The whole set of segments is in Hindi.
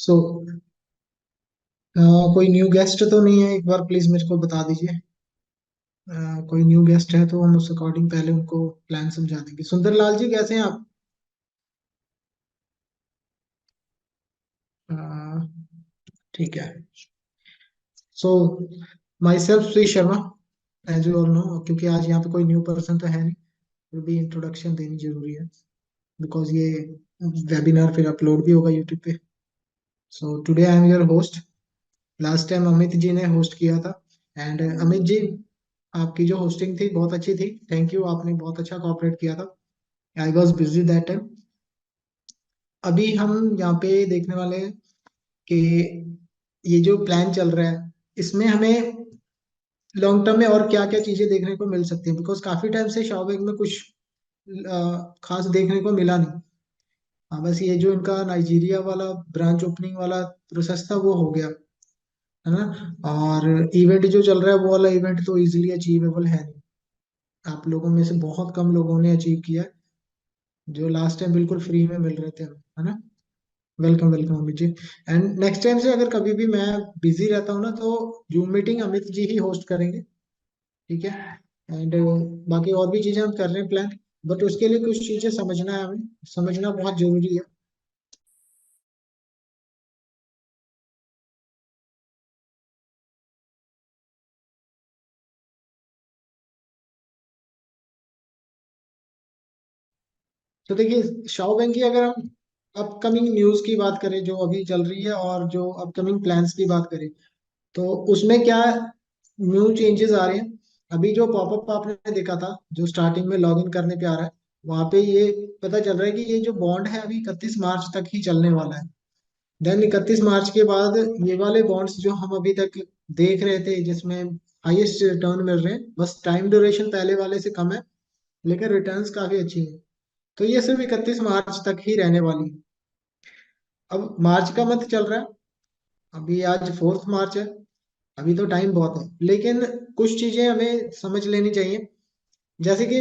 सो कोई न्यू गेस्ट तो नहीं है, एक बार प्लीज मेरे को बता दीजिए। कोई न्यू गेस्ट है तो हम उस अकॉर्डिंग पहले उनको प्लान समझा देंगे। सुंदरलाल जी कैसे हैं आप? अ, ठीक है। So myself Shri Sharma, as you all know, क्योंकि आज यहाँ पे कोई न्यू पर्सन तो है नहीं, फिर भी इंट्रोडक्शन देनी जरूरी है, बिकॉज ये वेबिनार फिर अपलोड भी होगा यूट्यूब पे। So today I am your host. Last time Amit ji ने होस्ट किया था। एंड अमित जी, आपकी जो होस्टिंग थी बहुत अच्छी थी, थैंक यू, आपने बहुत अच्छा कोऑपरेट किया था। I was busy that time. अभी हम यहाँ पे देखने वाले हैं कि ये जो प्लान चल रहा है, इसमें हमें लॉन्ग टर्म में और क्या क्या चीजें देखने को मिल सकती है, बिकॉज काफी टाइम से शाओबैग में कुछ खास देखने को मिला नहीं। हाँ, बस ये जो इनका नाइजीरिया वाला ब्रांच ओपनिंग वाला प्रोसेस था वो हो गया, है ना। और इवेंट जो चल रहा है वो वाला इवेंट तो इजीली अचीवेबल है नहीं। आप लोगों में से बहुत कम लोगों ने अचीव किया है, जो लास्ट टाइम बिल्कुल फ्री में मिल रहे थे हमें, है ना। Welcome welcome Amit ji. And next time से अगर कभी भी मैं बिजी रहता हूँ ना, तो जूम मीटिंग अमित जी ही होस्ट करेंगे, ठीक है। एंड बाकी और भी चीजें हम कर रहे हैं प्लान, बट उसके लिए कुछ चीजें समझना है, हमें समझना बहुत जरूरी है। तो देखिए, शाओ बैंक की अगर हम अपकमिंग न्यूज की बात करें जो अभी चल रही है, और जो अपकमिंग प्लान्स की बात करें, तो उसमें क्या न्यू चेंजेस आ रहे हैं। अभी जो पॉपअप आपने देखा था, जो स्टार्टिंग में लॉग इन करने पे आ रहा है, वहां पे ये पता चल रहा है कि ये जो बॉन्ड है अभी 31 मार्च तक ही चलने वाला है। देन 31 मार्च के बाद ये वाले बॉन्ड्स जो हम अभी तक देख रहे थे, जिसमें हाईएस्ट रिटर्न मिल रहे हैं, बस टाइम ड्यूरेशन पहले वाले से कम है, लेकिन रिटर्न्स काफी अच्छी है। तो ये सिर्फ 31 मार्च तक ही रहने वाली है। अब मार्च का मंथ चल रहा है, अभी आज 4 मार्च है, अभी तो टाइम बहुत है, लेकिन कुछ चीजें हमें समझ लेनी चाहिए। जैसे कि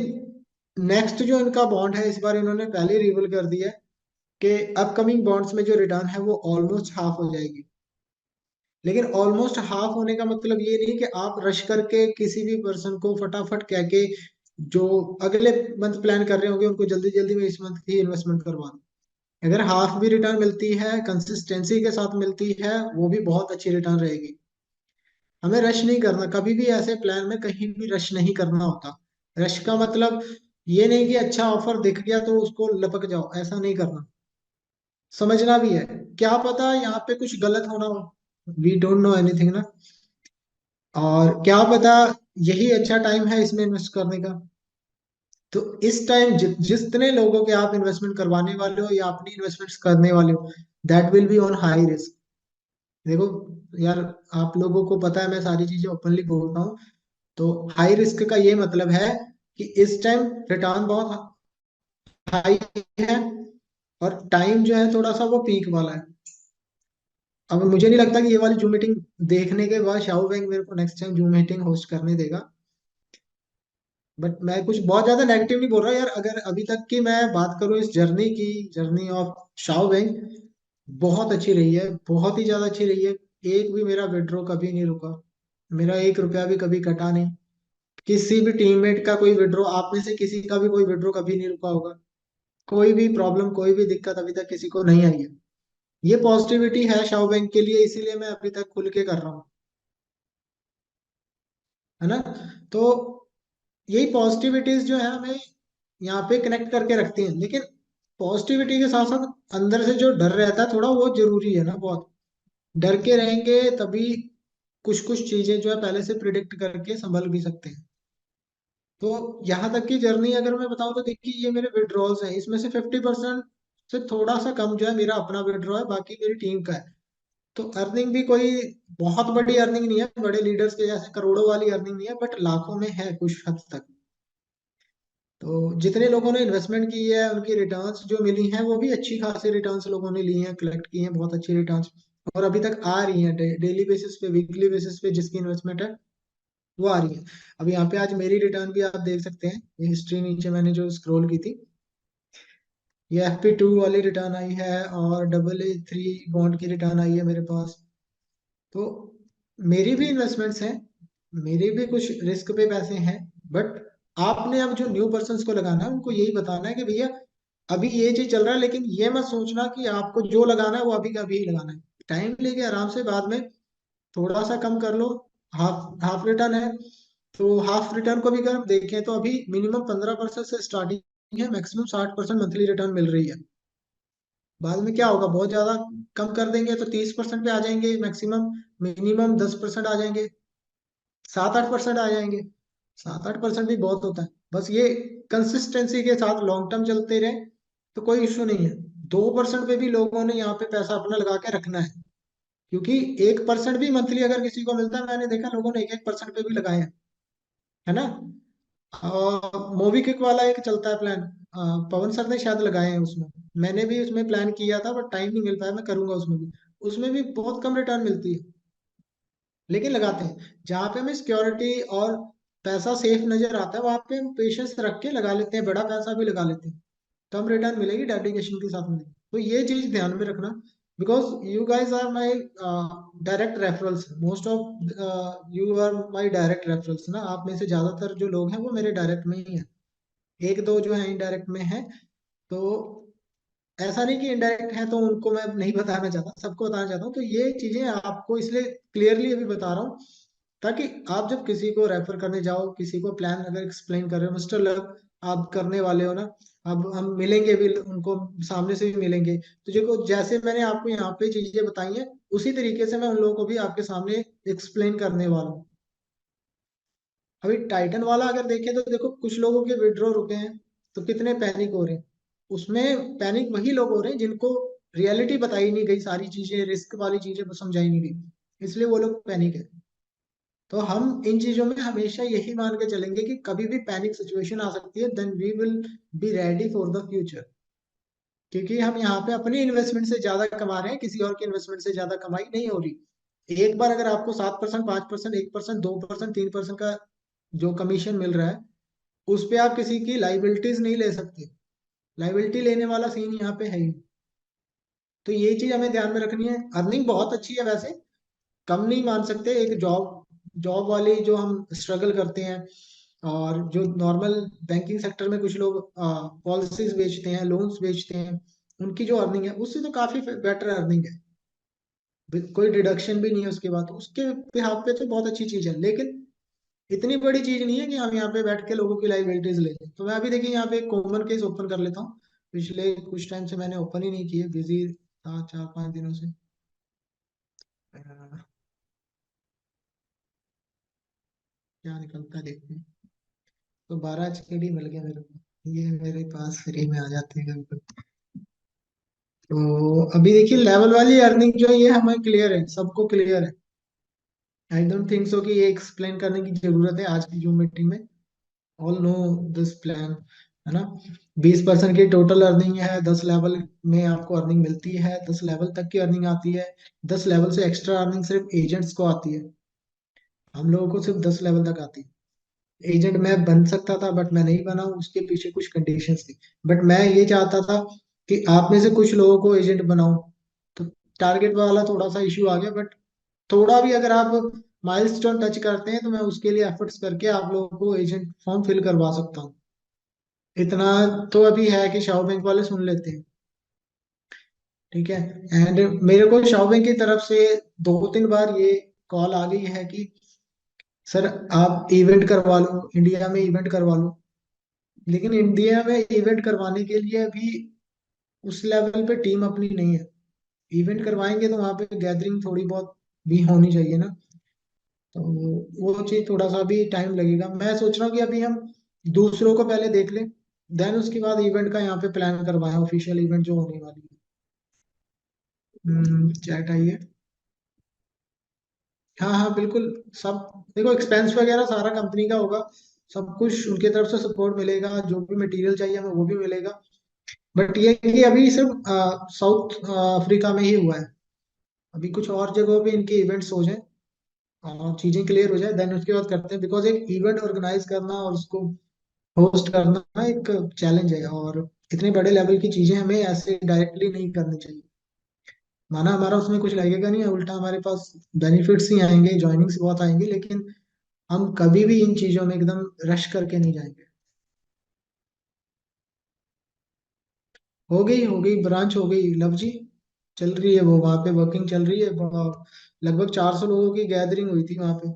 नेक्स्ट जो इनका बॉन्ड है, इस बार इन्होंने पहले रिवील कर दिया है कि अपकमिंग बॉन्ड्स में जो रिटर्न है वो ऑलमोस्ट हाफ हो जाएगी। लेकिन ऑलमोस्ट हाफ होने का मतलब ये नहीं कि आप रश करके किसी भी पर्सन को फटाफट कह के, जो अगले मंथ प्लान कर रहे होंगे, उनको जल्दी जल्दी में इस मंथ की इन्वेस्टमेंट करवा दो। अगर हाफ भी रिटर्न मिलती है, कंसिस्टेंसी के साथ मिलती है, वो भी बहुत अच्छी रिटर्न रहेगी। हमें रश नहीं करना, कभी भी ऐसे प्लान में कहीं भी रश नहीं करना होता। रश का मतलब ये नहीं कि अच्छा ऑफर दिख गया तो उसको लपक जाओ, ऐसा नहीं करना। समझना भी है, क्या पता यहाँ पे कुछ गलत होना हो, वी डोंट नो एनीथिंग ना। और क्या पता यही अच्छा टाइम है इसमें इन्वेस्ट करने का। तो इस टाइम जितने लोगों के आप इन्वेस्टमेंट करवाने वाले हो या अपनी इन्वेस्टमेंट्स करने वाले हो, that will be on high risk. देखो यार, आप लोगों को पता है मैं सारी चीजें ओपनली बोलता हूँ। तो हाई रिस्क का ये मतलब है कि इस टाइम रिटर्न बहुत हाई है, और टाइम जो है थोड़ा सा वो पीक वाला है। अब मुझे नहीं लगता कि ये वाली जूम मीटिंग देखने के बाद शाओ बैंक मेरे को next time zoom meeting host करने देगा। बट मैं कुछ बहुत ज्यादा नेगेटिव नहीं बोल रहा यार। अगर अभी तक की मैं बात करूँ इस जर्नी की, जर्नी ऑफ शाओ बैंक बहुत अच्छी रही है, बहुत ही ज्यादा अच्छी रही है। एक भी मेरा विड्रॉ कभी नहीं रुका, मेरा 1 रुपया भी कभी कटा नहीं। किसी भी टीममेट का कोई विड्रॉ, आप में से किसी का भी कोई विड्रॉ कभी नहीं रुका होगा। कोई भी प्रॉब्लम, कोई भी दिक्कत अभी तक किसी को नहीं आई है। ये पॉजिटिविटी है शाओ बैंक के लिए, इसीलिए मैं अभी तक खुल के कर रहा हूँ, है ना। तो यही पॉजिटिविटीज जो है हमें यहाँ पे कनेक्ट करके रखती हैं। लेकिन पॉजिटिविटी के साथ साथ अंदर से जो डर रहता है थोड़ा, वो जरूरी है ना बहुत। डर के रहेंगे तभी कुछ कुछ चीजें जो है पहले से प्रिडिक्ट करके संभल भी सकते हैं। तो यहाँ तक की जर्नी अगर मैं बताऊँ तो देखिए, ये मेरे विड्रॉल्स हैं, इसमें से 50% से थोड़ा सा कम जो है मेरा अपना विड्रॉ है, बाकी मेरी टीम का है। तो अर्निंग भी कोई बहुत बड़ी अर्निंग नहीं है, बड़े लीडर्स के जैसे करोड़ों वाली अर्निंग नहीं है, बट लाखों में है कुछ हद तक। तो जितने लोगों ने इन्वेस्टमेंट की है, उनकी रिटर्न्स जो मिली हैं वो भी अच्छी खासी रिटर्न्स लोगों ने ली हैं, कलेक्ट की हैं बहुत अच्छी रिटर्न्स। और अभी तक आ रही हैं, डेली बेसिस पे, वीकली बेसिस पे जिसकी इन्वेस्टमेंट है वो आ रही है। अब यहाँ पे आज मेरी रिटर्न भी आप देख सकते हैं, ये हिस्ट्री नीचे मैंने जो स्क्रॉल की थी, ये FP2 वाली रिटर्न आई है और AA3 बॉन्ड की रिटर्न आई है मेरे पास। तो मेरी भी इन्वेस्टमेंट्स हैं, मेरे भी कुछ रिस्क पे पैसे हैं। बट आपने अब जो न्यू पर्सन्स को लगाना है उनको यही बताना है कि भैया अभी ये चीज चल रहा है, लेकिन ये मत सोचना कि आपको जो लगाना है वो अभी का अभी ही लगाना है। टाइम लेके आराम से बाद में थोड़ा सा कम कर लो। हाफ हाफ रिटर्न है, तो हाफ रिटर्न को भी अगर हम देखें तो अभी मिनिमम 15% से स्टार्टिंग है, मैक्सिमम 60% मंथली रिटर्न मिल रही है। बाद में क्या होगा, बहुत ज्यादा कम कर देंगे तो 30% पे आ जाएंगे मैक्सिमम, मिनिमम 10% आ जाएंगे, 7-8% आ जाएंगे। 7-8% भी बहुत होता है। बस ये कंसिस्टेंसी के साथ लॉन्ग टर्म चलते रहे तो कोई इश्यू नहीं है। 2% पे भी लोगों ने यहाँ पे पैसा अपना लगा के रखना है, क्योंकि 1% भी मंथली अगर किसी को मिलता है, मैंने देखा लोगों ने 1-1% पे भी लगाए हैं, है ना। और मोबीक्विक वाला एक चलता है प्लान, पवन सर ने शायद लगाए हैं उसमें। मैंने भी उसमें प्लान किया था बट टाइम नहीं मिल पाया, मैं करूंगा उसमें भी। उसमें भी बहुत कम रिटर्न मिलती है, लेकिन लगाते हैं। जहाँ पे हमें सिक्योरिटी और पैसा सेफ नजर आता है वहां पे हम पेशेंस रख के लगा लेते हैं, बड़ा पैसा भी लगा लेते हैं। कम रिटर्न मिलेगी, डेडिकेशन के साथ मिलेगी। तो ये चीज ध्यान में रखना, because you guys are my direct referrals, most of you are my direct referrals ना। आप में से ज्यादातर जो लोग हैं वो मेरे डायरेक्ट में ही हैं, एक दो जो है इनडायरेक्ट में है। तो ऐसा नहीं कि इनडायरेक्ट है तो उनको मैं नहीं बताना चाहता, सबको बताना चाहता हूँ। तो ये चीजें आपको इसलिए क्लियरली अभी बता रहा हूँ, ताकि आप जब किसी को रेफर करने जाओ, किसी को प्लान अगर एक्सप्लेन कर रहे हो, मिस्टर लव आप करने वाले हो ना, अब हम मिलेंगे भी उनको, सामने से भी मिलेंगे। तो जो जैसे मैंने आपको यहाँ पे चीजें बताई हैं उसी तरीके से मैं उन लोगों को भी आपके सामने एक्सप्लेन करने वाला हूँ। अभी टाइटन वाला अगर देखें तो देखो कुछ लोगों के विड्रॉ रुके हैं, तो कितने पैनिक हो रहे हैं। उसमें पैनिक वही लोग हो रहे हैं जिनको रियलिटी बताई नहीं गई, सारी चीजें रिस्क वाली चीजें समझाई नहीं गई, इसलिए वो लोग पैनिक है। तो हम इन चीजों में हमेशा यही मान के चलेंगे कि कभी भी पैनिक सिचुएशन आ सकती है, then we will be ready for the future. क्योंकि हम यहाँ पे अपनी इन्वेस्टमेंट से ज्यादा कमा रहे हैं, किसी और की इन्वेस्टमेंट से ज्यादा कमाई नहीं हो रही। एक बार अगर आपको 7%, 5%, 1%, 2%, 3% का जो कमीशन मिल रहा है, उस पे आप किसी की लाइबिलिटीज नहीं ले सकते। लाइबिलिटी लेने वाला सीन यहाँ पे है ही नहीं। तो ये चीज हमें ध्यान में रखनी है। अर्निंग बहुत अच्छी है वैसे, कम नहीं मान सकते। एक जॉब जॉब वाली जो हम स्ट्रगल करते हैं, और जो नॉर्मल बैंकिंग सेक्टर में कुछ लोग पॉलिसीज बेचते हैं, लोन्स बेचते हैं, उनकी जो अर्निंग है उससे तो काफी बेटर अर्निंग है। कोई डिडक्शन भी नहीं है उसके बाद, उसके बिहाफ पे तो बहुत अच्छी चीज है। लेकिन इतनी बड़ी चीज नहीं है कि हम यहाँ पे बैठ के लोगों की लाइबिलिटीज ले लें। तो मैं अभी देखिए यहाँ पे एक कॉमन केस ओपन कर लेता हूँ। पिछले कुछ टाइम से मैंने ओपन ही नहीं किए, बिजी था 4-5 दिनों से। अ, क्या निकलता है देखते हैं। तो 12 HKD मिल गया मेरे को, ये मेरे पास फ्री में आ जाते हैं कभी कभी। तो अभी देखिए लेवल वाली अर्निंग जो है ये हमें क्लियर है, सबको क्लियर है। आई डोंट थिंक सो कि ये एक्सप्लेन करने की जरूरत है आज की जूम मीटिंग में। ऑल नो दिस प्लान, है ना। 20% की टोटल अर्निंग है, 10 लेवल में आपको अर्निंग मिलती है, 10 लेवल तक की अर्निंग आती है। 10 लेवल से एक्स्ट्रा अर्निंग सिर्फ एजेंट्स को आती है, हम लोगों को सिर्फ 10 लेवल तक आती है। एजेंट मैं बन सकता था बट मैं नहीं बना हूँ, उसके पीछे कुछ कंडीशंस थी। बट मैं ये चाहता था कि आप में से कुछ लोगों को एजेंट बनाऊं, तो टारगेट वाला थोड़ा सा इश्यू आ गया। बट थोड़ा भी अगर आप माइलस्टोन टच करते हैं तो मैं उसके लिए एफर्ट्स करके आप लोगों को एजेंट फॉर्म फिल करवा सकता हूँ। इतना तो अभी है कि शाओ बैंक वाले सुन लेते हैं, ठीक है। एंड मेरे को शाओ बैंक की तरफ से 2-3 बार ये कॉल आ गई है कि सर आप इवेंट करवा लो, इंडिया में इवेंट करवा लो। लेकिन इंडिया में इवेंट करवाने के लिए अभी उस लेवल पे टीम अपनी नहीं है। इवेंट करवाएंगे तो वहां पे गैदरिंग थोड़ी बहुत भी होनी चाहिए ना। तो वो चीज थोड़ा सा भी टाइम लगेगा। मैं सोच रहा हूँ कि अभी हम दूसरों को पहले देख लें, देन उसके बाद इवेंट का यहाँ पे प्लान करवाएं, ऑफिशियल इवेंट जो होने वाली है। चैट आई है। हाँ हाँ बिल्कुल। सब देखो एक्सपेंस वगैरह सारा कंपनी का होगा, सब कुछ उनके तरफ से सपोर्ट मिलेगा, जो भी मटेरियल चाहिए हमें वो भी मिलेगा। बट ये कि अभी सिर्फ साउथ अफ्रीका में ही हुआ है। अभी कुछ और जगहों पे इनके इवेंट्स हो जाए और चीजें क्लियर हो जाए, देन उसके बाद करते हैं। बिकॉज एक इवेंट ऑर्गेनाइज करना और उसको होस्ट करना एक चैलेंज है, और इतने बड़े लेवल की चीजें हमें ऐसे डायरेक्टली नहीं करनी चाहिए। माना हमारा उसमें कुछ लगेगा नहीं, उल्टा हमारे पास बेनिफिट्स ही आएंगे, ज्वाइनिंग्स बहुत आएंगे, लेकिन हम कभी भी इन चीजों में एकदम रश करके नहीं जाएंगे। हो गई ब्रांच हो गई लव जी। चल रही है वो, वहाँ पे वर्किंग चल रही है। लगभग 400 लोगों की गैदरिंग हुई थी वहाँ पे।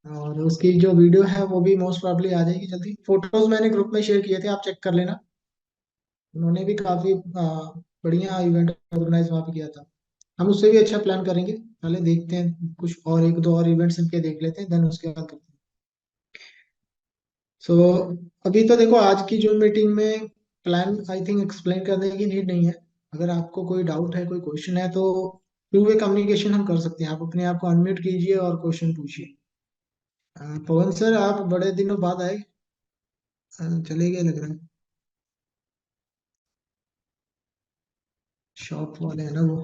और उसकी जो वीडियो है वो भी मोस्ट प्रॉब्ली आ जाएगी जल्दी। फोटोज मैंने ग्रुप में शेयर किए थे, आप चेक कर लेना। उन्होंने भी काफी बढ़िया इवेंट ऑर्गेनाइज वहाँ पे किया था। हम उससे भी अच्छा प्लान करेंगे। पहले देखते हैं कुछ और, एक दो और इवेंट्स इनके देख लेते हैं, देन उसके बाद करते हैं। सो अभी तो देखो, आज की जो मीटिंग में प्लान आई थिंक एक्सप्लेन करने की नीड नहीं है। अगर आपको कोई डाउट है, कोई क्वेश्चन है, तो टू वे कम्युनिकेशन हम कर सकते हैं। आप अपने आप को अनम्यूट कीजिए और क्वेश्चन पूछिए। पवन सर, आप बड़े दिनों बाद आए। चले गए लग रहा है। शॉप वाले हैं ना वो।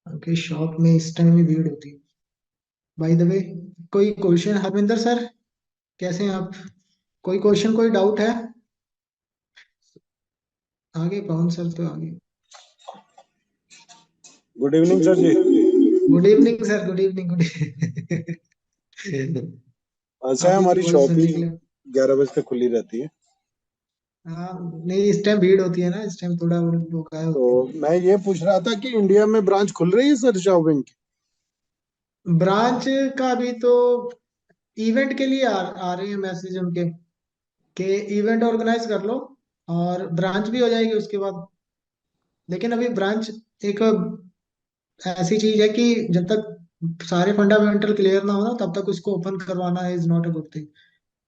उनके शॉप में इस टाइम ही भीड़ होती है। बाय द वे, कोई क्वेश्चन हरविंदर सर, कैसे हैं आप? कोई क्वेश्चन, कोई डाउट है? आगे पवन सर तो आगे। Good evening sir ji. Good evening sir, good evening, good अच्छा है, आप ही की हमारी वॉइस शॉप ही सुनने के लिए। 11 बजे तक खुली रहती है। हाँ, नहीं इस टाइम भीड़ होती है ना, इस टाइम थोड़ा वो लोग आए तो होते हैं। मैं ये पूछ रहा था कि इंडिया में ब्रांच खुल रही है सर शॉपिंग की? ब्रांच का अभी तो इवेंट के लिए आ रहे हैं मैसेज उनके, कि इवेंट ऑर्गेनाइज कर लो और ब्रांच भी हो जाएगी उसके बाद। लेकिन अभी ब्रांच एक ऐसी चीज है कि जब तक सारे फंडामेंटल क्लियर ना हो ना, तब तक उसको ओपन करवाना is not a good thing.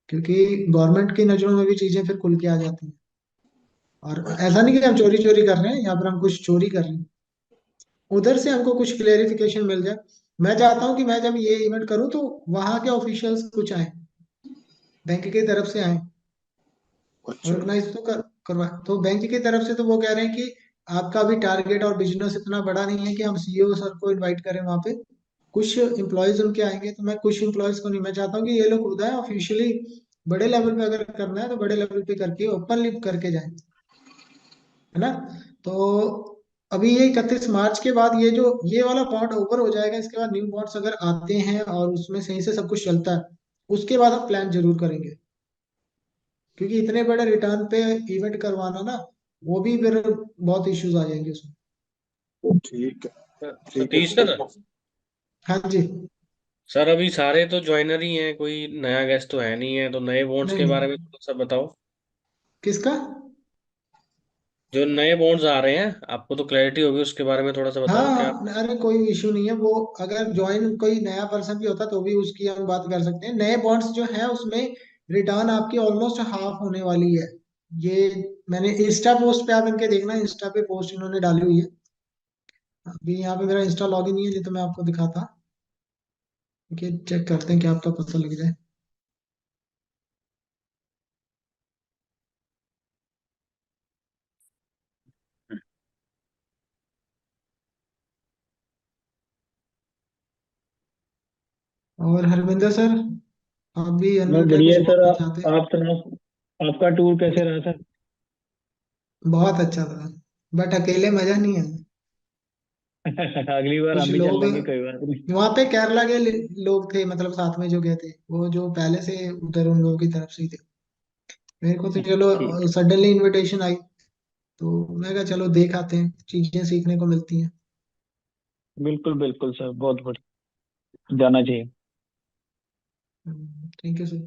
क्योंकि गवर्नमेंट की नजरों में भी चीजें फिर खुल के आ जाती हैं। और ऐसा अच्छा। नहीं कि हम चोरी चोरी कर रहे हैं, यहाँ पर हम कुछ चोरी कर रहे हैं। उधर से हमको कुछ क्लेरिफिकेशन मिल जाए। मैं चाहता हूँ कि मैं जब ये इवेंट करूँ तो वहाँ के ऑफिशियल्स कुछ आए, बैंक की तरफ से आए। अच्छा। ऑर्गेनाइज तो करवा, तो बैंक की तरफ से तो वो कह रहे हैं कि आपका भी टारगेट और बिजनेस इतना बड़ा नहीं है कि हम सीईओ सर को इनवाइट करें वहाँ पे। कुछ एम्प्लॉयज उनके आएंगे, तो मैं कुछ एम्प्लॉयज को नहीं, मैं चाहता हूँ कि ये लोग खुद आए ऑफिशियली। बड़े लेवल पे अगर करना है तो बड़े लेवल पे करके ओपनली करके जाए, है ना? तो अभी ये 31 मार्च के बाद ये जो ये वाला बॉन्ड ओवर हो जाएगा, इसके बाद न्यू बॉन्ड्स अगर आते हैं और उसमें सही से सब कुछ चलता है, उसके बाद हम प्लान जरूर करेंगे। क्योंकि इतने बड़े रिटर्न पे इवेंट करवाना ना, वो भी फिर बहुत इश्यूज आ जाएंगे उसमें। ठीक है। ठीक है सतीश सर। सर, हाँ जी। सर अभी सारे तो ज्वाइनर ही हैं, कोई नया गेस्ट तो है नहीं है, तो नए बॉन्ड्स नहीं के बारे में नहीं। थोड़ा सा बताओ। किसका? जो नए बॉन्ड्स आ रहे हैं, आपको तो क्लैरिटी होगी उसके बारे में, थोड़ा सा हाँ बताओ क्या। हाँ, अरे कोई इशू नहीं है वो। अगर ज्वाइन कोई नया पर्सन भी होता तो भी उसकी हम बात कर सकते हैं। नए बॉन्ड्स जो है उसमें रिटर्न आपकी ऑलमोस्ट हाफ होने वाली है। ये मैंने इंस्टा पोस्ट पे, आप इनके देखना, इंस्टा पे पोस्ट इन्होंने डाली हुई है। अभी यहाँ पे मेरा इंस्टा लॉगिन नहीं है, नहीं तो मैं आपको दिखाता। ओके, चेक करते हैं, क्या आपका पता लग जाए। और हरविंदर सर, आप भी मैं अनम्यूट है, बढ़िया कुछ है सर। बोलना चाहते हैं? आप सुनाओ, आपका टूर कैसे रहा सर? बहुत अच्छा था, बट अकेले मजा नहीं आया। अगली बार कुछ हम भी चल लोग लेंगे, कोई बात नहीं। वहां पे केरला के लोग थे, मतलब साथ में जो गए थे, वो जो पहले से उधर उन लोगों की तरफ से ही थे। मेरे को तो ठीक चलो है। सडनली इनविटेशन आई, तो मैं कहा चलो देख आते हैं, चीजें सीखने को मिलती हैं। बिल्कुल बिल्कुल सर, बहुत बढ़िया, जाना चाहिए। Thank you sir.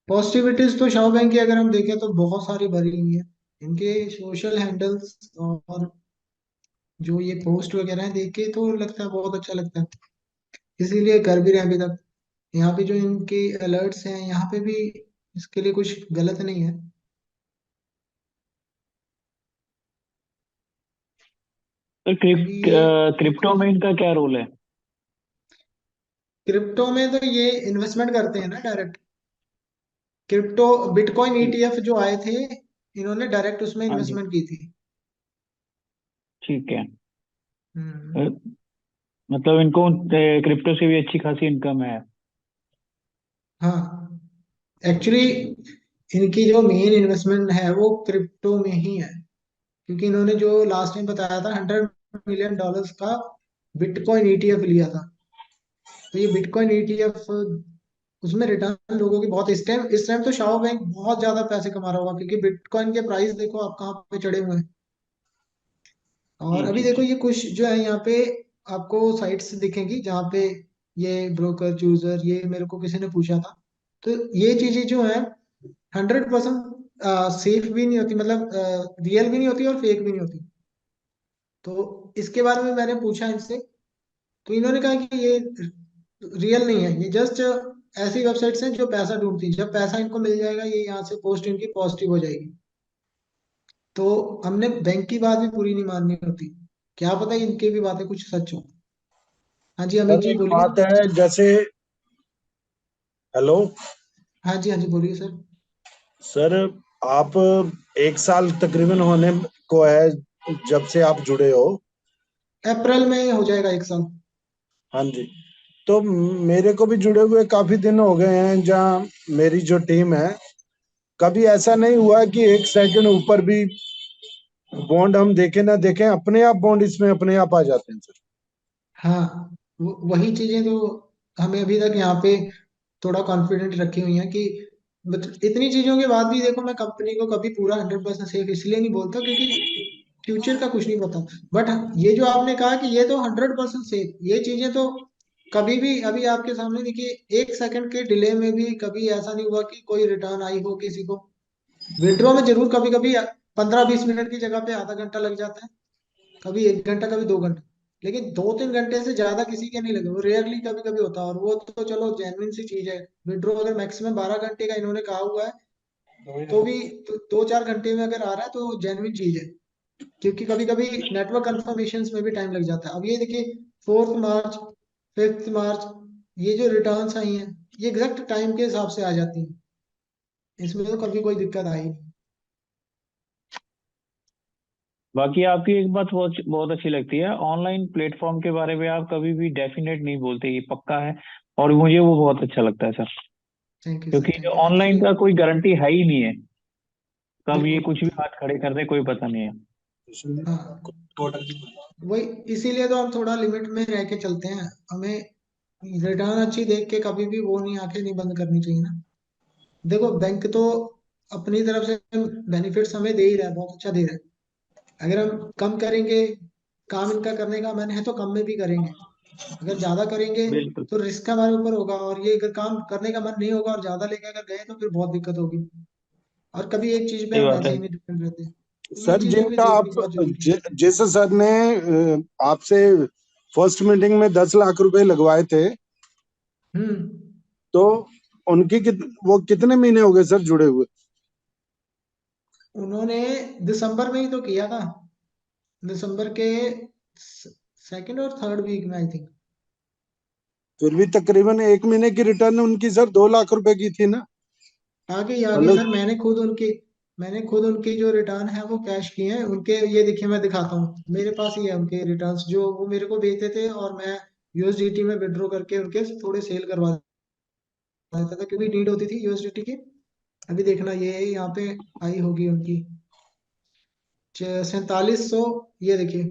पॉजिटिविटीज तो शाओ बैंक की अगर हम देखें तो बहुत सारी भरी हुई है। इनके सोशल हैंडल्स और जो ये पोस्ट वगैरह है, देख के तो लगता है बहुत अच्छा लगता है। इसीलिए कर भी रहे हैं अभी तक। यहाँ पे जो इनके अलर्ट्स हैं, यहाँ पे भी इसके लिए कुछ गलत नहीं है। सर अभी ये क्रिप्टो में इनका क्या रोल है? क्रिप्टो में तो ये इन्वेस्टमेंट करते हैं ना डायरेक्ट। क्रिप्टो बिटकॉइन ठीक। ईटीएफ जो आए थे, इन्होंने डायरेक्ट उसमें हाँ जी। इन्वेस्टमेंट की थी। ठीक है। हम्म। अ, मतलब इनको क्रिप्टो से भी अच्छी खासी इनकम है। हाँ, एक्चुअली इनकी जो मेन इन्वेस्टमेंट है वो क्रिप्टो में ही है, क्योंकि इन्होंने जो लास्ट टाइम बताया था $100 मिलियन का बिटकॉइन ईटीएफ लिया था। तो ये बिटकॉइन ईटीएफ, उसमें रिटर्न लोगों की बहुत, इस टाइम तो शाओ बैंक बहुत ज्यादा पैसे कमा रहा होगा, क्योंकि बिटकॉइन के प्राइस देखो आप कहाँ पे चढ़े हुए हैं। और जी अभी जी देखो जी। ये कुछ जो है यहाँ पे आपको साइट्स दिखेंगी जहाँ पे ये ब्रोकर चूजर, ये मेरे को किसी ने पूछा था। तो ये चीजें जो है 100% सेफ भी नहीं होती, मतलब रियल भी नहीं होती और फेक भी नहीं होती। तो इसके बारे में मैंने पूछा इनसे, तो इन्होंने कहा कि ये रियल नहीं है, ये जस्ट ऐसी वेबसाइट्स हैं जो पैसा ढूंढती हैं, जब पैसा इनको मिल जाएगा ये यहाँ से पोस्ट इनकी पॉजिटिव हो जाएगी। तो हमने बैंक की बात भी पूरी नहीं माननी होती, क्या पता इनकी भी बातें कुछ सच हो। हाँ जी अमित सर जी एक बोलिए। बात है, जैसे, हेलो हाँ जी, हाँ जी बोलिए सर। सर, आप 1 साल तकरीबन होने को है जब से आप जुड़े हो। अप्रैल में हो जाएगा 1 साल। हाँ जी। तो मेरे को भी जुड़े हुए काफी दिन हो गए हैं, जहाँ मेरी जो टीम है, कभी ऐसा नहीं हुआ कि 1 सेकंड ऊपर भी बॉन्ड हम देखें ना देखें, अपने आप बॉन्ड इसमें अपने आप आ जाते हैं सर। हाँ, वही चीजें तो हमें अभी तक यहाँ पे थोड़ा कॉन्फिडेंट रखी हुई हैं कि मतलब इतनी चीजों के बाद भी देखो, मैं कंपनी को कभी पूरा 100% सेफ इसलिए नहीं बोलता क्योंकि फ्यूचर का कुछ नहीं पता। बट ये जो आपने कहा कि ये तो 100% सेफ, ये चीजें तो कभी भी अभी आपके सामने देखिए, 1 सेकंड के डिले में भी कभी ऐसा नहीं हुआ कि कोई रिटर्न आई हो किसी को। विड्रॉ में जरूर कभी कभी 15-20 मिनट की जगह पे आधा घंटा लग जाता है, कभी 1 घंटा, कभी 2 घंटा, लेकिन 2-3 घंटे से ज्यादा किसी के नहीं लगे। वो रेयरली कभी कभी होता है, और वो तो चलो जेन्युइन सी चीज है। विड्रॉ अगर मैक्सिमम 12 घंटे का इन्होंने कहा हुआ है, तो भी 2-4 घंटे में अगर आ रहा है तो जेन्युइन चीज है। क्योंकि कभी कभी नेटवर्क कंफर्मेशन में भी टाइम लग जाता है। अब ये देखिए, 4 मार्च, 5 मार्च, ये जो रिटर्न्स आई हैं ये एग्जैक्ट टाइम के हिसाब से आ जाती हैं, इसमें तो कभी कोई दिक्कत आई नहीं। बाकी आपकी एक बात बहुत बहुत अच्छी लगती है, ऑनलाइन प्लेटफॉर्म के बारे में आप कभी भी डेफिनेट नहीं बोलते, ये पक्का है। और मुझे वो बहुत अच्छा लगता है सर। थैंक यू सर, क्योंकि थैंक यू ऑनलाइन एक्चुअली। का कोई गारंटी है ही नहीं है, कब ये बिल्कुल। कुछ भी हाथ खड़े कर दे कोई पता नहीं है। हाँ, वही इसीलिए तो हम थोड़ा लिमिट में रह के चलते हैं। हमें रिटर्न अच्छी देख के कभी भी वो नहीं, आंखें नहीं बंद करनी चाहिए ना। देखो बैंक तो अपनी तरफ से बेनिफिट्स हमें दे ही रहा है, बहुत अच्छा दे रहा है। अगर हम कम करेंगे, काम इनका करने का मन है तो कम में भी करेंगे। अगर ज्यादा करेंगे बिल्कुल तो रिस्क हमारे ऊपर होगा, और ये अगर काम करने का मन नहीं होगा और ज्यादा लेके अगर गए तो फिर बहुत दिक्कत होगी। और कभी एक चीज पे सही हम बात ऐसे है। ही नहीं डिपेंड रहते, तो ये सर चीजें भी जिनका देखनी आप बहुत जरूरी है। जैसे सर ने आपसे फर्स्ट मीटिंग में 10 लाख रुपए लगवाए थे, हम्म। तो उनकी वो कितने महीने हो गए सर जुड़े हुए? उन्होंने दिसंबर में ही तो किया था, दिसंबर के सेकंड और थर्ड वीक में आई थिंक। फिर भी तकरीबन 1 महीने की रिटर्न उनकी सर 2 लाख रुपए की थी ना? आगे मतलब सर, मैंने खुद उनकी जो रिटर्न है वो कैश किए हैं उनके। ये देखिए मैं दिखाता हूँ, मेरे पास ही है उनके रिटर्न्स जो वो मेरे को भेजते थे, और मैं यूएसडीटी में विड्रॉ करके उनके थोड़े सेल करवा देता था, क्योंकि नीड होती थी यूएसडीटी की। अभी देखना, ये यहाँ पे आई होगी उनकी 4700, ये देखिए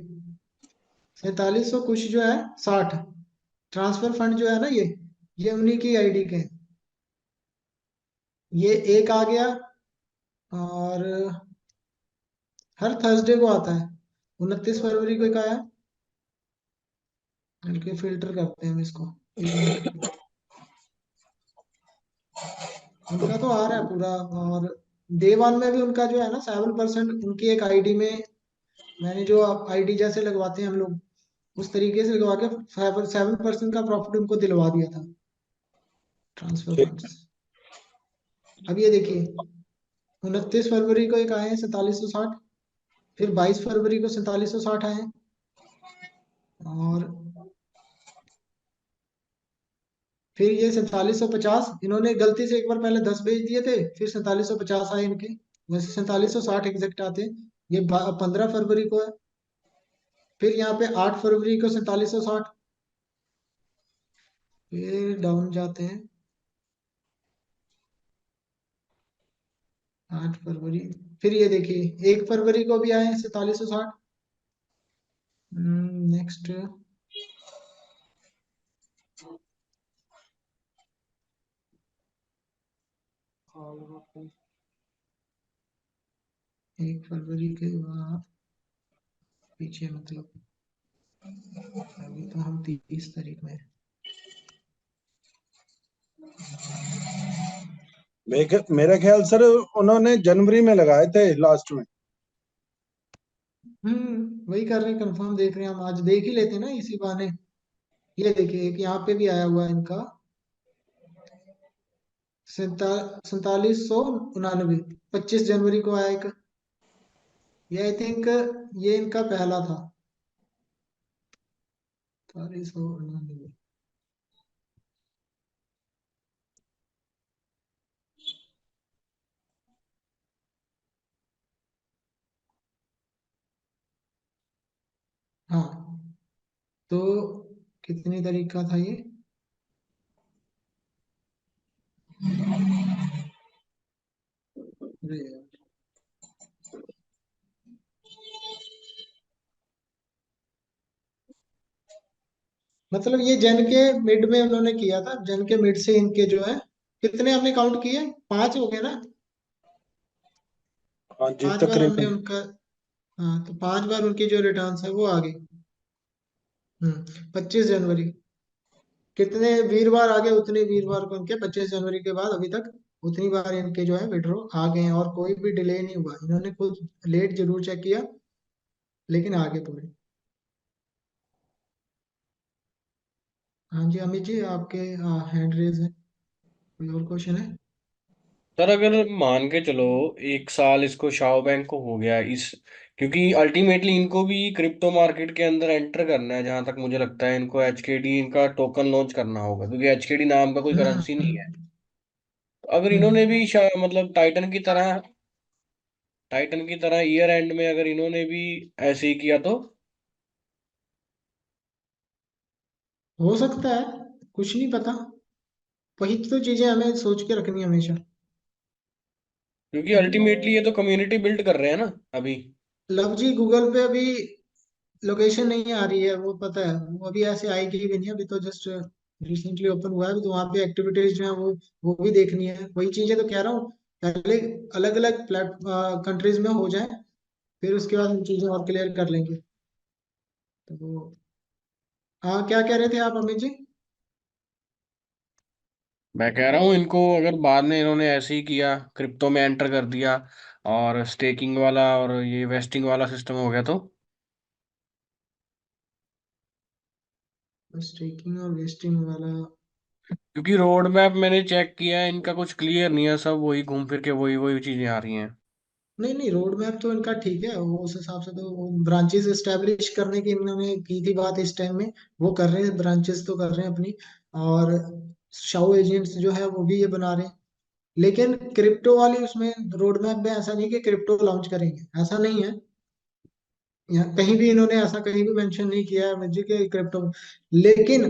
4700 कुछ जो है 60 ट्रांसफर फंड जो है ना, ये उन्हीं की आईडी के हैं। ये एक आ गया, और हर थर्सडे को आता है। 29 फरवरी को एक आया। इनके फिल्टर करते हैं हम इसको, 1 मिनट रुकिए। उनका तो आ रहा है पूरा। और डे वन में भी उनका जो है ना 7% उनकी एक आईडी में, मैंने जो आप आईडी जैसे लगवाते हैं हम लोग उस तरीके से लगवा के 7% का प्रॉफिट उनको दिलवा दिया था, ट्रांसफर ठीक। फंड्स। अब ये देखिए, 29 फरवरी को एक आए हैं 4760, फिर 22 फरवरी को 4760 आए हैं, और फिर ये 4750, इन्होंने गलती से एक बार पहले 10 भेज दिए थे, फिर 4750 आए इनके। वैसे 4760 एग्जैक्ट आते हैं। ये 15 फरवरी को है। फिर यहाँ पे 8 फरवरी को 4760, फिर डाउन जाते हैं। 8 फरवरी, फिर ये देखिए 1 फरवरी को भी आए हैं 4760। नेक्स्ट, और 1 फरवरी के बाद पीछे, मतलब अभी तो हम 30 तारीख में हैं। मेरा ख्याल सर उन्होंने जनवरी में लगाए थे लास्ट में। वही कर रहे हैं, कंफर्म देख रहे हैं हम, आज देख ही लेते हैं ना इसी बहाने। ये देखिए एक यहाँ पे भी आया हुआ है इनका, 4799, 25 जनवरी को आया एक। ये आई थिंक ये इनका पहला था, 4799। हाँ, तो कितनी तारीख का था ये? अरे यार, मतलब ये जन के मिड में उन्होंने किया था, जन के मिड से इनके जो है, कितने आपने काउंट किए? 5 हो गए ना? हाँ जी 5 बार हमने तकरीबन। उनका, हाँ तो 5 बार उनकी जो रिटर्न्स है वो आ गई। 25 जनवरी, कितने वीरवार आ गए, उतने वीरवार को उनके 25 जनवरी के बाद अभी तक उतनी बार इनके जो है विड्रॉ आ गए हैं, और कोई भी डिले नहीं हुआ। इन्होंने कुछ लेट जरूर चेक किया, लेकिन आ गए पूरे। हाँ जी अमित जी, आपके हैंड रेज है, कोई और क्वेश्चन है? सर अगर मान के चलो 1 साल इसको शाओ बैंक को हो गया इस, क्योंकि अल्टीमेटली इनको भी क्रिप्टो मार्केट के अंदर एंटर करना है, जहां तक मुझे लगता है इनको एचकेडी इनका टोकन लॉन्च करना होगा, क्योंकि एचकेडी नाम का कोई हम्म करेंसी नहीं है। हम्म तो अगर इन्होंने हम्म। भी मतलब टाइटन की तरह ईयर एंड में अगर इन्होंने भी ऐसे ही किया तो, हो सकता है, कुछ नहीं पता। वही तो चीजें हमें सोच के रखनी है हमेशा। क्योंकि अभी अल्टीमेटली ये तो कम्युनिटी बिल्ड कर रहे हैं ना अभी। लव जी गूगल पे अभी लोकेशन नहीं आ रही है, वो पता है, वो अभी ऐसे आएगी भी नहीं, अभी तो जस्ट रिसेंटली ओपन हुआ है, अभी तो वहाँ पे एक्टिविटीज जो है वो भी देखनी है। वही चीजें तो कह रहा हूँ, पहले अलग अलग प्लेट कंट्रीज में हो जाए, फिर उसके बाद हम चीजें और क्लियर कर लेंगे। तो वो, हाँ क्या कह रहे थे आप अमित जी? मैं कह रहा हूँ इनको अगर बाद में इन्होंने ऐसे ही किया, क्रिप्टो में एंटर कर दिया और स्टेकिंग वाला और ये वेस्टिंग वाला सिस्टम हो गया तो, स्टेकिंग और वेस्टिंग वाला? क्योंकि रोड मैप मैंने चेक किया है इनका कुछ क्लियर नहीं है, सब वही घूम फिर के वही वही चीजें आ रही हैं। नहीं नहीं, रोड मैप तो इनका ठीक है, वो उस हिसाब से तो ब्रांचेस एस्टेब्लिश करने की इन्होंने की थी बात इस टाइम में, वो कर रहे हैं, ब्रांचेस तो कर रहे हैं अपनी। और शाओ एजेंट्स जो है वो भी ये बना रहे हैं। लेकिन क्रिप्टो वाली उसमें रोड मैप में ऐसा नहीं कि क्रिप्टो लॉन्च करेंगे, ऐसा नहीं है। यहाँ कहीं भी इन्होंने ऐसा कहीं भी मेंशन नहीं किया है मुझे कि क्रिप्टो, लेकिन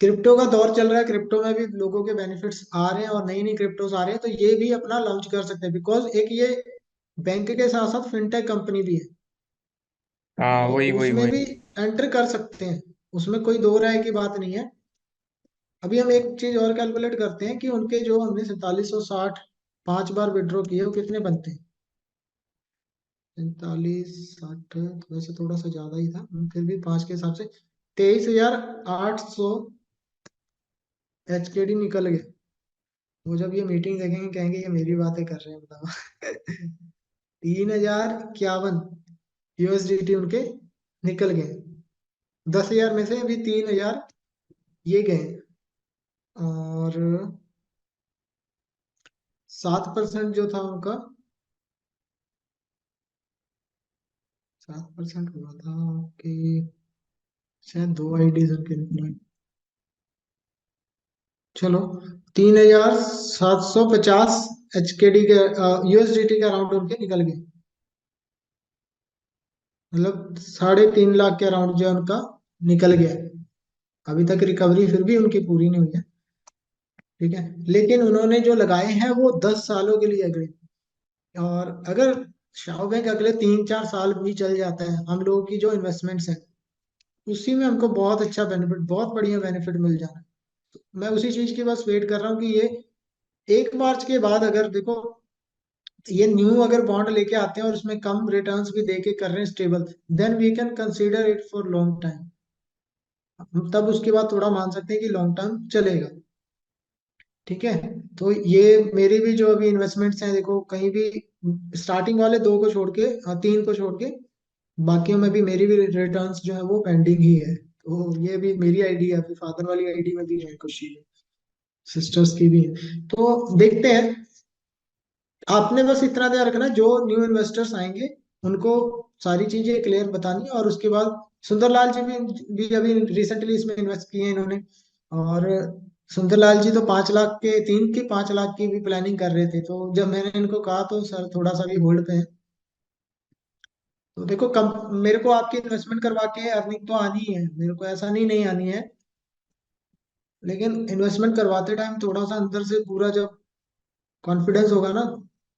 क्रिप्टो का दौर चल रहा है, क्रिप्टो में भी लोगों के बेनिफिट्स आ रहे हैं और नई नई क्रिप्टोज आ रहे हैं, तो ये भी अपना लॉन्च कर सकते हैं, बिकॉज एक ये बैंक के साथ साथ फिनटेक कंपनी भी है, हाँ तो वही वही उसमें वही। भी एंटर कर सकते हैं, उसमें कोई दो राय की बात नहीं है। अभी हम एक चीज और कैलकुलेट करते हैं कि उनके जो हमने 4760 5 बार विड्रॉ किए, वो कितने बनते हैं? 45 60, वैसे थोड़ा सा ज्यादा ही था, फिर भी 5 के हिसाब से 23,800 HKD निकल गए। वो जब ये मीटिंग देखेंगे कहेंगे ये मेरी बातें कर रहे हैं, बताओ। 3051 USDT उनके निकल गए, 10,000 में से अभी 3,000 ये गए। और 7% जो था उनका, 7% हुआ था कि शायद 2 IDs उनके निकले। चलो, 3,750 HKD के USDT के अराउंड उनके निकल गए, मतलब 3.5 लाख के अराउंड जो है उनका निकल गया। अभी तक रिकवरी फिर भी उनकी पूरी नहीं हुई है, ठीक है, लेकिन उन्होंने जो लगाए हैं वो 10 सालों के लिए अग्री। और अगर शाओ बैंक अगले 3-4 साल भी चल जाता है, हम लोगों की जो इन्वेस्टमेंट्स हैं उसी में हमको बहुत अच्छा बेनिफिट, बहुत बढ़िया बेनिफिट मिल जाना है। तो मैं उसी चीज की बस वेट कर रहा हूँ कि ये 1 मार्च के बाद अगर देखो ये न्यू अगर बॉन्ड लेके आते हैं और उसमें कम रिटर्न्स भी दे के कर रहे हैं stable, then we can consider it for long time. हम तब उसके बाद थोड़ा मान सकते हैं कि लॉन्ग टर्म चलेगा। ठीक है। तो ये मेरी भी जो अभी इन्वेस्टमेंट्स हैं, देखो कहीं भी स्टार्टिंग वाले 2 को छोड़ के, 3 को छोड़ के बाकियों में भी मेरी भी रिटर्न्स जो है वो पेंडिंग ही है। तो ये भी मेरी आईडी है, फिर फादर वाली आईडी में भी है कुछ चीजें, सिस्टर्स की भी है। तो देखते हैं। आपने बस इतना ध्यान रखना, जो न्यू इन्वेस्टर्स आएंगे उनको सारी चीजें क्लियर बतानी है। और उसके बाद सुंदरलाल जी भी अभी रिसेंटली इसमें इन्वेस्ट किए हैं इन्होंने। और सुंदरलाल जी तो 5 लाख के, 3 की 5 लाख की भी प्लानिंग कर रहे थे। तो जब मैंने इनको कहा तो सर थोड़ा सा भी होल्ड पे है। तो देखो कम, मेरे को आपकी इन्वेस्टमेंट करवा के अर्निंग तो आनी ही है, मेरे को ऐसा नहीं नहीं आनी है। लेकिन इन्वेस्टमेंट करवाते टाइम थोड़ा सा अंदर से पूरा जब कॉन्फिडेंस होगा ना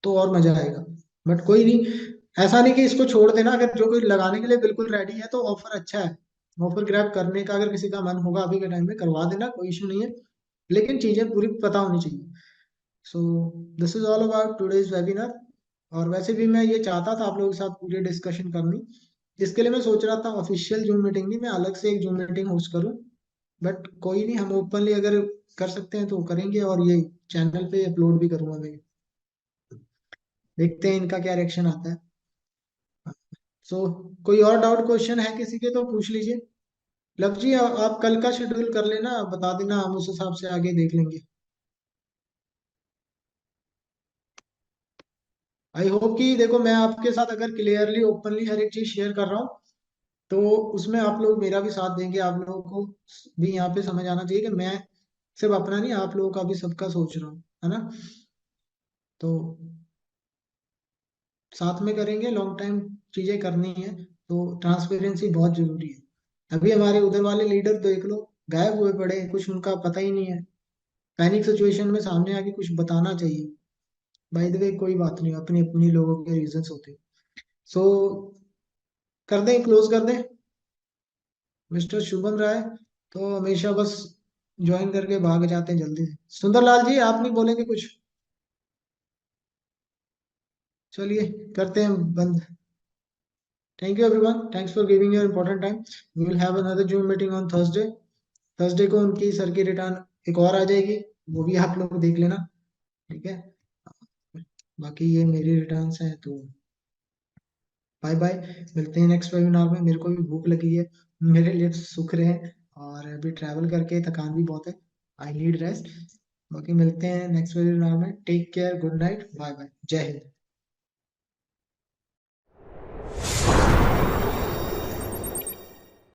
तो और मजा आएगा। बट कोई नहीं, ऐसा नहीं कि इसको छोड़ देना। अगर जो कोई लगाने के लिए बिल्कुल रेडी है तो ऑफर अच्छा है, ऑफर ग्रैब करने का अगर किसी का मन होगा अभी के टाइम में करवा देना, कोई इशू नहीं है। लेकिन चीजें पूरी पता होनी चाहिए। So this is all about today's webinar. और वैसे भी मैं ये चाहता था आप लोगों के साथ पूरी डिस्कशन करनी। इसके लिए मैं सोच रहा था ऑफिशियल जूम मीटिंग नहीं, मैं अलग से एक जूम मीटिंग होस्ट करूं। बट कोई नहीं, हम ओपनली अगर कर सकते हैं तो करेंगे, और ये चैनल पे अपलोड भी करूंगा मैं। देखते हैं इनका क्या रिएक्शन आता है। सो कोई और डाउट क्वेश्चन है किसी के तो पूछ लीजिए। लव जी आप कल का शेड्यूल कर लेना, बता देना, हम उस हिसाब से आगे देख लेंगे। आई होप कि देखो मैं आपके साथ अगर क्लियरली ओपनली हर एक चीज शेयर कर रहा हूँ तो उसमें आप लोग मेरा भी साथ देंगे। आप लोगों को भी यहाँ पे समझ आना चाहिए कि मैं सिर्फ अपना नहीं, आप लोगों का भी सबका सोच रहा हूँ, है ना। तो साथ में करेंगे, लॉन्ग टाइम चीजें करनी है तो ट्रांसपेरेंसी बहुत जरूरी है। अभी हमारे उधर वाले लीडर देख लो, गायब हुए पड़े हैं, कुछ उनका पता ही नहीं है। पैनिक सिचुएशन में सामने आके कुछ बताना चाहिए। बाय द वे कोई बात नहीं, अपनी अपनी लोगों के रीजंस होते हैं। सो कर दें, क्लोज कर दें। मिस्टर शुभम राय तो हमेशा बस ज्वाइन करके भाग जाते हैं जल्दी से। सुंदरलाल जी आप नहीं बोलेंगे कुछ? चलिए करते हैं बंद। Thank you everyone, thanks for giving your important time. We will have another Zoom meeting on Thursday. Thursday को उनकी सर की रिटर्न एक और आ जाएगी, वो भी आप लोग देख लेना। ठीक है। बाकी ये मेरी रिटर्न्स हैं तो बाय बाय। मिलते हैं नेक्स्ट वेबिनार में। मेरे को भी भूख लगी है, मेरे लिप्स सूख रहे हैं और अभी ट्रैवल करके थकान भी बहुत है। I need rest. बाकी मिलते हैं नेक्स्ट वेबिनार में। Take care, good night, bye bye, जय हिंद।